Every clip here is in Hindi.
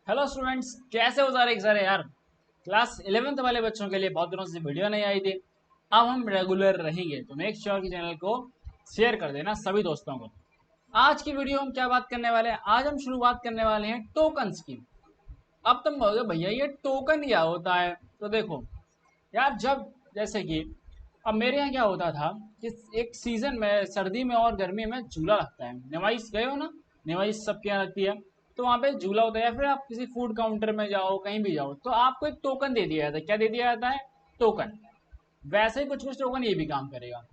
हेलो स्टूडेंट्स, कैसे हो सारे यार। क्लास 11th वाले बच्चों के लिए बहुत दिनों से वीडियो नहीं आई थी। अब हम रेगुलर रहेंगे तो मेक श्योर कि चैनल को शेयर कर देना सभी दोस्तों को। आज की वीडियो हम क्या बात करने वाले हैं, आज हम शुरुआत करने वाले हैं टोकन्स की। अब तुम बोलोगे भैया ये टोकन क्या होता है। तो देखो यार, जब जैसे कि अब मेरे यहाँ क्या होता था कि एक सीजन में सर्दी में और गर्मी में झूला लगता है। निवाइस गए हो ना, निवाइस सबके यहाँ लगती है। तो वहाँ पे झूला होता है, या फिर आप किसी फूड काउंटर में जाओ, कहीं भी जाओ, तो आपको एक टोकन दे दिया जाता है। क्या दे दिया जाता है? टोकन। वैसे ही कुछ कुछ टोकन ये भी काम करेगा।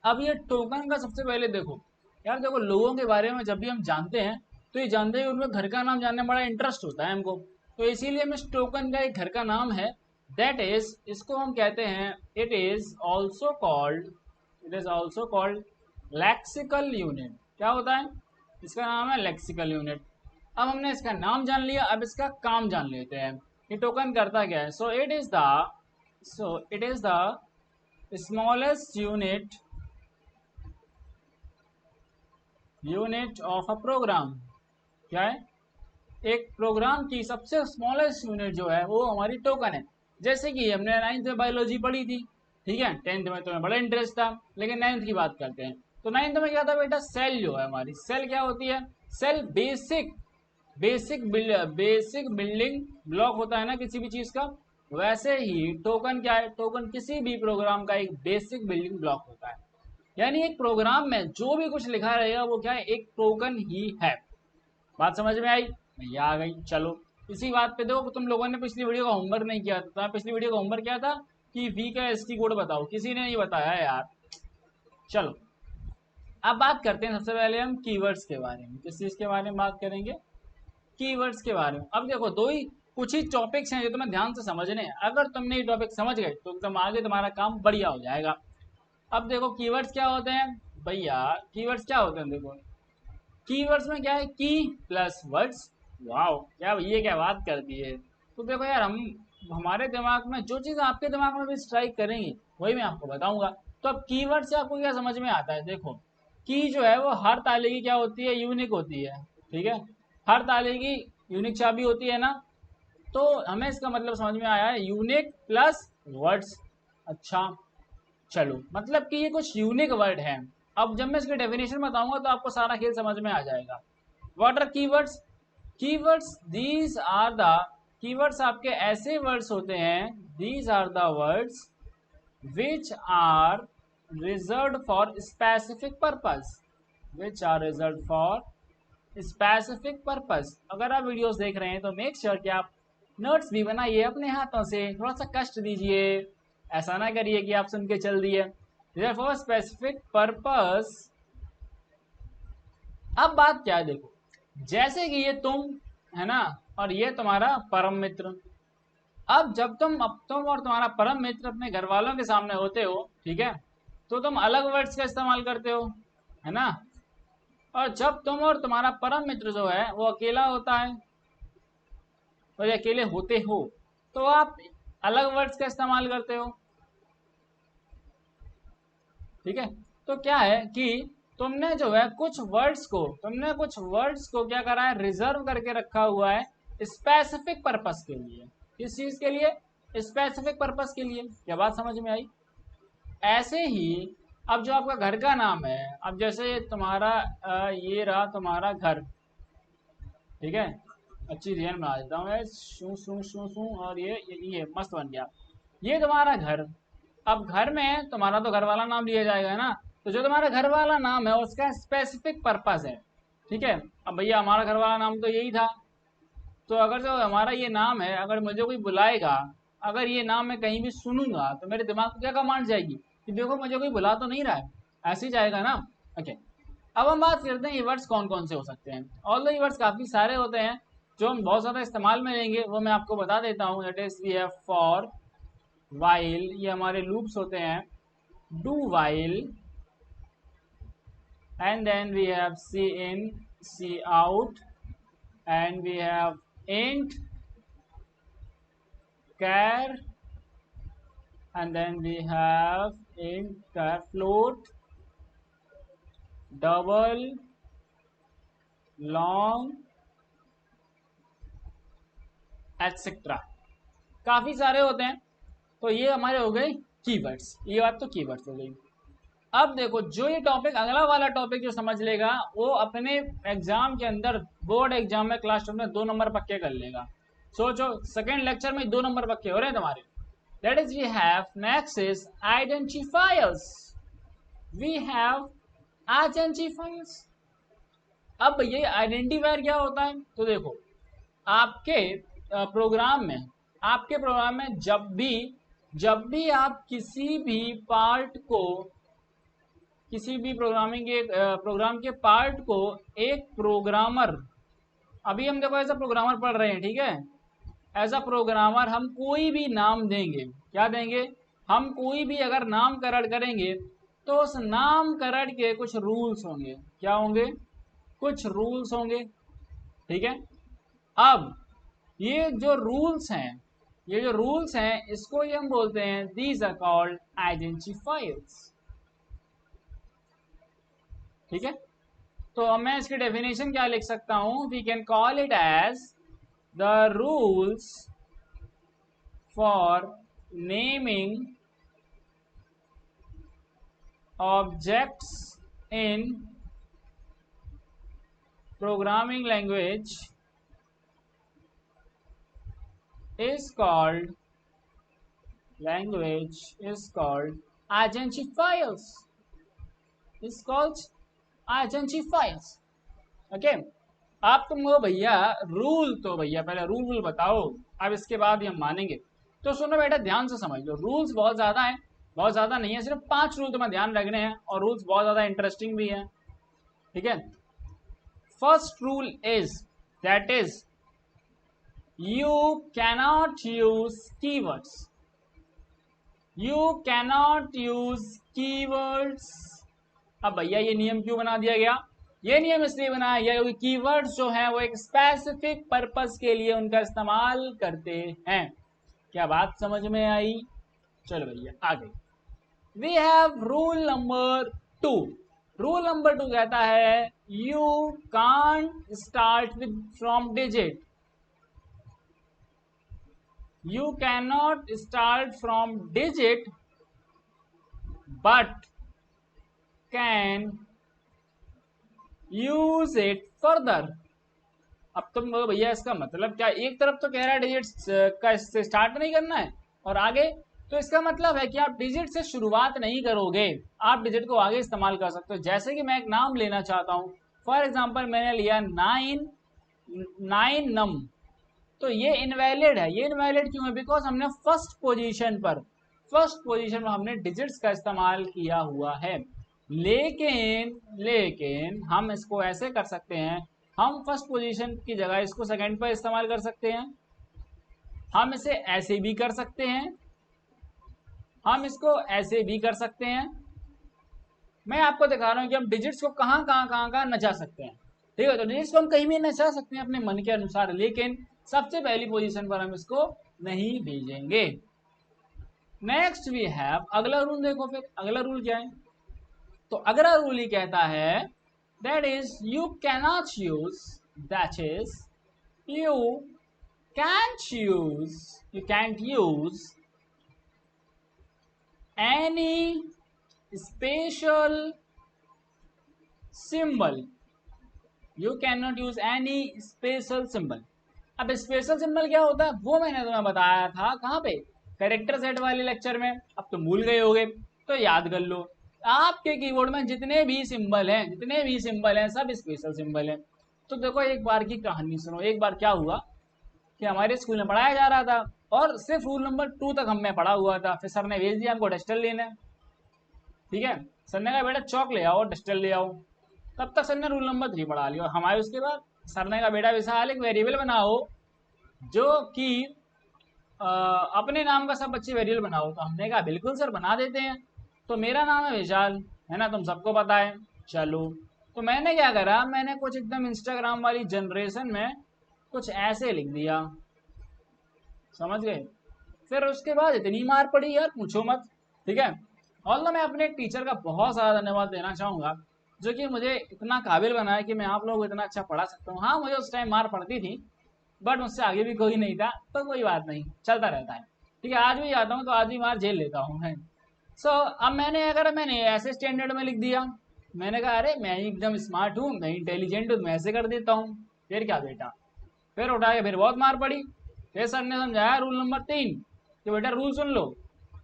अब ये टोकन का सबसे पहले देखो यार, देखो लोगों के बारे में जब भी हम जानते हैं तो ये जानते हैं उनमें घर का नाम जानने में बड़ा इंटरेस्ट होता है हमको। तो इसीलिए हम इस टोकन का एक घर का नाम है, दैट इज, इसको हम कहते हैं, it is also called lexical unit. क्या होता है? इसका नाम है लेक्सिकल यूनिट। अब हमने इसका नाम जान लिया, अब इसका काम जान लेते हैं। ये टोकन करता क्या है। So it is the smallest unit of a program. क्या है? एक प्रोग्राम की सबसे स्मॉलेस्ट यूनिट जो है वो हमारी टोकन है। जैसे कि हमने 9th में बायोलॉजी पढ़ी थी, ठीक है। 10th में तुम्हें बड़ा इंटरेस्ट था, लेकिन 9th की बात करते हैं। तो 9th में क्या था बेटा, सेल जो है हमारी, सेल क्या होती है? सेल बेसिक बिल्डिंग ब्लॉक होता है ना किसी भी चीज का। वैसे ही टोकन क्या है? टोकन किसी भी प्रोग्राम का एक बेसिक बिल्डिंग ब्लॉक होता है। यानी एक प्रोग्राम में जो भी कुछ लिखा रहेगा वो क्या है? एक टोकन ही है। बात समझ में आई? भैया आ गई, चलो। इसी बात पे देखो, तुम लोगों ने पिछली वीडियो का होमवर्क नहीं किया था। तो पिछली वीडियो का होमवर्क क्या था कि वी का एसटी कोड बताओ, किसी ने नहीं बताया यार। चलो, अब बात करते हैं सबसे पहले हम कीवर्ड्स के बारे में। किस चीज के बारे में बात करेंगे? कीवर्ड्स के बारे में। अब देखो, दो ही कुछ ही टॉपिक्स हैं जो तुम्हें ध्यान से समझने हैं। अगर तुमने ये टॉपिक समझ गए तो एकदम आगे तुम्हारा काम बढ़िया हो जाएगा। अब देखो कीवर्ड्स क्या होते हैं भैया। कीवर्ड्स क्या होते हैं, देखो कीवर्ड्स में क्या है, की प्लस वर्ड्स। वाओ, क्या ये क्या बात कर दी है। तो देखो यार, हम हमारे दिमाग में जो चीज़ आपके दिमाग में भी स्ट्राइक करेंगी वही मैं आपको बताऊंगा। तो अब कीवर्ड से आपको क्या समझ में आता है? देखो, की जो है वो हर ताले की क्या होती है? यूनिक होती है, ठीक है। हर ताले की यूनिक चाबी होती है ना। तो हमें इसका मतलब समझ में आया है, यूनिक प्लस वर्ड्स। अच्छा, चलो, मतलब कि ये कुछ यूनिक वर्ड है। अब जब मैं इसकी डेफिनेशन बताऊंगा तो आपको सारा खेल समझ में आ जाएगा। What are keywords? Keywords these are the keywords आपके ऐसे वर्ड्स होते हैं, these are the words which are reserved for specific purpose, which are reserved for specific purpose. अगर आप वीडियोस देख रहे हैं तो मेक श्योर कि आप नोट्स भी बनाइए अपने हाथों से, थोड़ा सा कष्ट दीजिए। ऐसा ना करिए कि आप सुन के चल दिए। For specific purpose. अब बात क्या है, देखो जैसे कि ये तुम है ना, और ये तुम्हारा परम मित्र। अब तुम और तुम्हारा परम मित्र अपने घर वालों के सामने होते हो, ठीक है। तो तुम अलग वर्ड्स का इस्तेमाल करते हो, है ना। और जब तुम और तुम्हारा परम मित्र जो है वो अकेला होता है, और अकेले होते हो, तो आप अलग वर्ड्स का इस्तेमाल करते हो, ठीक है। तो क्या है कि तुमने कुछ वर्ड्स को क्या करा है? रिजर्व करके रखा हुआ है स्पेसिफिक पर्पस के लिए। किस चीज के लिए? स्पेसिफिक पर्पस के लिए। क्या बात समझ में आई? ऐसे ही अब जो आपका घर का नाम है, अब जैसे तुम्हारा ये रहा तुम्हारा घर, ठीक है। अच्छी ध्यान बना देता हूँ, शू शू शू शू, और ये मस्त बन गया। ये तुम्हारा घर। अब घर में तुम्हारा तो घर वाला नाम लिया जाएगा ना। तो जो तुम्हारा घर वाला नाम है उसका स्पेसिफिक पर्पस है, ठीक है। अब भैया हमारा घर वाला नाम तो यही था। तो अगर जो हमारा ये नाम है, अगर मुझे कोई बुलाएगा, अगर ये नाम मैं कहीं भी सुनूंगा तो मेरे दिमाग को क्या कमांड जाएगी कि देखो मुझे कोई बुला तो नहीं रहा है। ऐसे ही जाएगा ना। ओके, अब हम बात करते हैं ये वर्ड्स कौन कौन से हो सकते हैं। ऑल ये वर्ड्स काफ़ी सारे होते हैं जो हम बहुत ज़्यादा इस्तेमाल में लेंगे, वो मैं आपको बता देता हूँ। That is we have for, while, ये हमारे लूप्स होते हैं। Do while, and then we have see in, see out, and we have int, char, and then we have int, char, float, double, long, etcetera, काफ़ी सारे होते हैं। तो ये हमारे हो गए कीवर्ड्स, ये बात तो कीवर्ड्स हो गई। अब देखो जो ये टॉपिक अगला वाला टॉपिक जो समझ लेगा वो अपने एग्जाम के अंदर, बोर्ड एग्जाम में, क्लास टेस्ट में 2 नंबर पक्के कर लेगा। सोचो सेकंड लेक्चर में 2 नंबर पक्के हो रहे हैं तुम्हारे। That is we have next is identifiers, we have identifiers. अब ये आइडेंटिफायर क्या होता है, तो देखो आपके प्रोग्राम में, आपके प्रोग्राम में जब भी आप किसी भी पार्ट को, किसी भी प्रोग्राम के पार्ट को एक प्रोग्रामर, अभी हम देखो एज अ प्रोग्रामर पढ़ रहे हैं, ठीक है, एज अ प्रोग्रामर हम कोई भी नाम देंगे, क्या देंगे, हम कोई भी अगर नामकरण करेंगे तो उस नामकरण के कुछ रूल्स होंगे, क्या होंगे, कुछ रूल्स होंगे, ठीक है। अब ये जो रूल्स हैं, ये जो रूल्स हैं इसको ये हम बोलते हैं दीज आर कॉल्ड आइडेंटिफायर्स, ठीक है। तो अब मैं इसकी डेफिनेशन क्या लिख सकता हूं, we can call it as the rules for naming objects in programming language is called identifiers, is called identifiers, okay. आप तुमको भैया रूल, तो भैया पहले रूल बताओ, अब इसके बाद ही हम मानेंगे। तो सुनो बेटा ध्यान से समझ लो, रूल्स बहुत ज़्यादा हैं, बहुत ज़्यादा नहीं है, सिर्फ 5 रूल तुम्हें ध्यान रखने हैं और रूल्स बहुत ज़्यादा इंटरेस्टिंग भी है, ठीक है। First rule is that is you cannot use keywords, you cannot use keywords। अब भैया ये नियम क्यों बना दिया गया, ये नियम इसलिए बनाया गया क्योंकि कीवर्ड्स जो हैं वो एक स्पेसिफिक पर्पस के लिए उनका इस्तेमाल करते हैं। क्या बात समझ में आई, चलो भैया आगे। We have rule number 2, rule number 2 कहता है you can't start with from digit, you cannot start from digit but can use it further। अब तुम बोलो भैया इसका मतलब क्या, एक तरफ तो कह रहा है डिजिट्स का से स्टार्ट नहीं करना है और आगे, तो इसका मतलब है कि आप डिजिट से शुरुआत नहीं करोगे, आप डिजिट को आगे इस्तेमाल कर सकते हो। जैसे कि मैं एक नाम लेना चाहता हूं, फॉर एग्जांपल मैंने लिया 9 नम, तो ये इनवैलिड है। ये इनवैलिड क्यों है, बिकॉज हमने फर्स्ट पोजीशन पर हमने डिजिट्स का इस्तेमाल किया हुआ है। लेकिन हम इसको ऐसे कर सकते हैं, हम फर्स्ट पोजीशन की जगह इसको सेकंड पर इस्तेमाल कर सकते हैं, हम इसे ऐसे भी कर सकते हैं, हम इसको ऐसे भी कर सकते हैं। मैं आपको दिखा रहा हूं कि हम डिजिट्स को कहां नचा सकते हैं, ठीक है। तो डिजिट्स को हम कहीं भी नचा सकते हैं अपने मन के अनुसार, लेकिन सबसे पहली पोजीशन पर हम इसको नहीं भेजेंगे। नेक्स्ट वी हैव, अगला रूल देखो, फिर अगला रूल क्या है, तो अगला रूल ही कहता है that is you cannot use, that is you can't use any special symbol, you can not use any special symbol. अब स्पेशल सिंबल क्या होता है वो मैंने तुम्हें बताया था, कहाँ पे, कैरेक्टर सेट वाले लेक्चर में। अब तुम भूल गए होगे तो याद कर लो, आपके कीबोर्ड में जितने भी सिंबल हैं सब स्पेशल सिंबल हैं। तो देखो एक बार की कहानी सुनो, एक बार क्या हुआ कि हमारे स्कूल में पढ़ाया जा रहा था और सिर्फ रूल नंबर 2 तक हमें पढ़ा हुआ था, फिर सर ने भेज दिया हमको डस्टर लेने, ठीक है। सर ने कहा बेटा चौक ले आओ, डस्टर ले आओ, तब तक सर ने रूल नंबर 3 पढ़ा लिया। और हमारे उसके बाद सर ने कहा बेटा विशाल एक वेरिएबल बनाओ जो कि अपने नाम का सब बच्चे वेरिएबल बनाओ। तो हमने कहा बिल्कुल सर बना देते हैं। तो मेरा नाम है विशाल, है ना, तुम सबको पता है। चलो तो मैंने क्या करा, मैंने कुछ एकदम इंस्टाग्राम वाली जनरेशन में कुछ ऐसे लिख दिया, समझ गए। फिर उसके बाद इतनी मार पड़ी यार पूछो मत, ठीक है। और मैं अपने टीचर का बहुत ज़्यादा धन्यवाद देना चाहूँगा जो कि मुझे इतना काबिल बनाया कि मैं आप लोगों को इतना अच्छा पढ़ा सकता हूँ। हाँ मुझे उस टाइम मार पड़ती थी, बट मुझसे आगे भी कोई नहीं था, तो कोई बात नहीं, चलता रहता है। ठीक है, आज भी आता हूँ तो आज भी मार झेल लेता हूँ मैं। सो अब मैंने ऐसे स्टैंडर्ड में लिख दिया, मैंने कहा अरे मैं एकदम स्मार्ट हूँ, मैं इंटेलिजेंट हूँ, मैं ऐसे कर देता हूँ। फिर क्या बेटा, फिर उठा के फिर बहुत मार पड़ी। फिर सर ने समझाया रूल नंबर 3 कि बेटा rule soon low,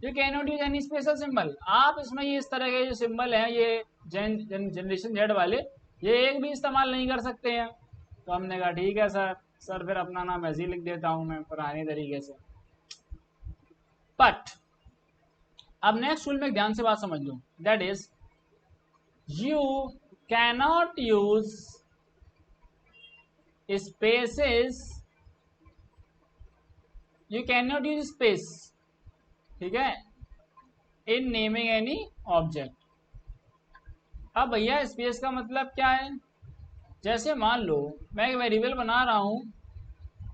you can not use any special symbol. आप इसमें ये इस तरह के जो सिंबल हैं, ये जनरेशन जेड वाले, ये एक भी इस्तेमाल नहीं कर सकते हैं। तो हमने कहा ठीक है सर फिर अपना नाम ऐसे ही लिख देता हूँ मैं पुराने तरीके से। बट अब नेक्स्ट रूल में ध्यान से बात समझ लो, that is you cannot use spaces, you can not use space, ठीक है, इन नेमिंग एनी ऑब्जेक्ट। अब भैया स्पेस का मतलब क्या है, जैसे मान लो मैं एक वेरिएबल बना रहा हूँ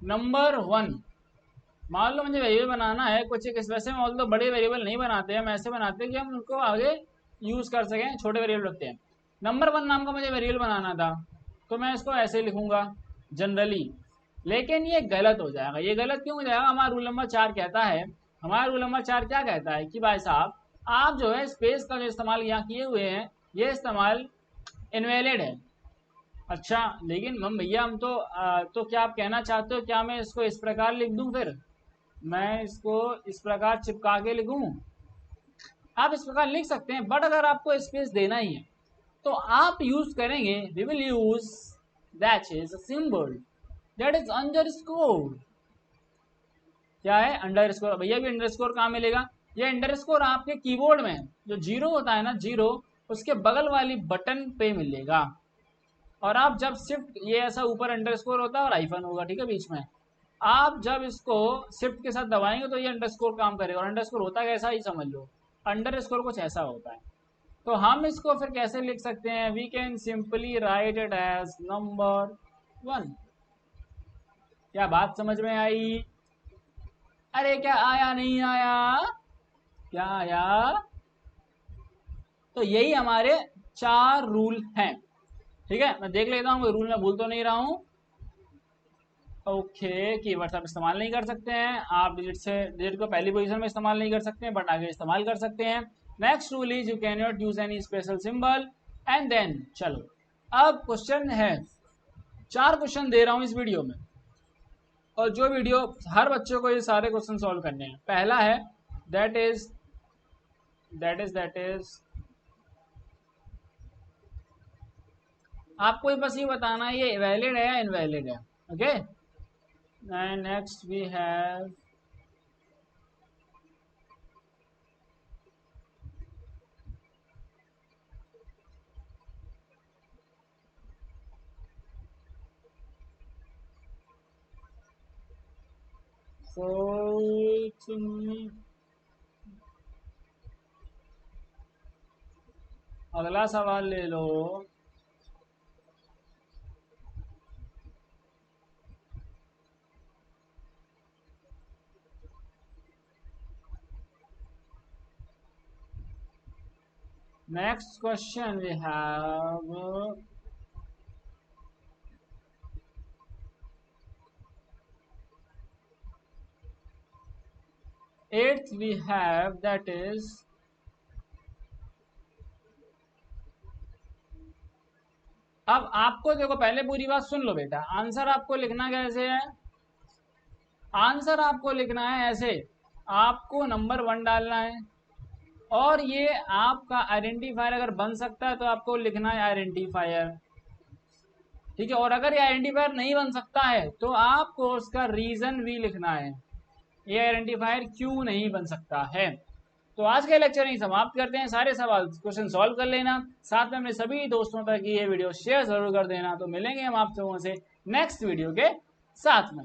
नंबर 1, मान लो मुझे वेरिएबल बनाना है कुछ एक, वैसे मान लो बड़े वेरिएबल नहीं बनाते हैं, हम ऐसे बनाते हैं कि हम उनको आगे यूज कर सकें, छोटे वेरिएबल रखते हैं। नंबर 1 नाम का मुझे वेरिएबल बनाना था, तो मैं इसको ऐसे लिखूंगा जनरली, लेकिन ये गलत हो जाएगा। ये गलत क्यों हो जाएगा, हमारा रूल नंबर 4 कहता है, हमारा रूल नंबर 4 क्या कहता है कि भाई साहब आप जो है स्पेस का जो इस्तेमाल यहाँ किए हुए हैं, ये इस्तेमाल इनवैलिड है। अच्छा लेकिन हम भैया हम तो क्या आप कहना चाहते हो, क्या मैं इसको इस प्रकार लिख दूं, फिर मैं इसको इस प्रकार चिपका के लिखूं? आप इस प्रकार लिख सकते हैं, बट अगर आपको स्पेस देना ही है तो आप यूज करेंगे, we will use that is a symbol that is underscore. क्या है अंडरस्कोर? भैया भी अंडरस्कोर कहाँ मिलेगा, ये अंडरस्कोर आपके कीबोर्ड में जो जीरो होता है ना, जीरो, उसके बगल वाली बटन पे मिलेगा। और आप जब शिफ्ट, ये ऐसा ऊपर अंडरस्कोर होता है और आइफन होगा, ठीक है, बीच में, आप जब इसको शिफ्ट के साथ दबाएंगे तो ये अंडरस्कोर काम करेगा। और अंडरस्कोर होता है कैसा ही समझ लो, अंडरस्कोर कुछ ऐसा होता है। तो हम इसको फिर कैसे लिख सकते हैं, we can simply write it as number 1। क्या बात समझ में आई? अरे क्या आया, नहीं आया, क्या आया? तो यही हमारे 4 रूल हैं। ठीक है, मैं देख लेता हूँ रूल में भूल तो नहीं रहा हूँ। ओके, कीवर्ड्स आप इस्तेमाल नहीं कर सकते हैं, आप डिजिट को पहली पोजीशन में इस्तेमाल नहीं कर सकते हैं, बट आगे इस्तेमाल कर सकते हैं। Next rule is you can not use any special symbol. And then चलो अब क्वेश्चन है, 4 क्वेश्चन दे रहा हूँ इस वीडियो में, और जो वीडियो हर बच्चे को ये सारे क्वेश्चन सॉल्व करने हैं। पहला है दैट इज आपको बस ये बताना है ये वैलिड है या इनवैलिड है। Okay, and next we have अगला सवाल ले लो। Next question we have 8th we have that is अब आपको देखो पहले पूरी बात सुन लो बेटा, आंसर आपको लिखना कैसे है, आंसर आपको लिखना है ऐसे, आपको नंबर 1 डालना है, और ये आपका आइडेंटिफायर अगर बन सकता है तो आपको लिखना है आइडेंटिफायर। ठीक है, और अगर ये आइडेंटिफायर नहीं बन सकता है तो आपको उसका रीजन भी लिखना है, ये आइडेंटिफायर क्यों नहीं बन सकता है। तो आज का लेक्चर ही समाप्त करते हैं, सारे सवाल क्वेश्चन सॉल्व कर लेना, साथ में अपने सभी दोस्तों तक ये वीडियो शेयर जरूर कर देना। तो मिलेंगे हम आप लोगों से नेक्स्ट वीडियो के साथ में।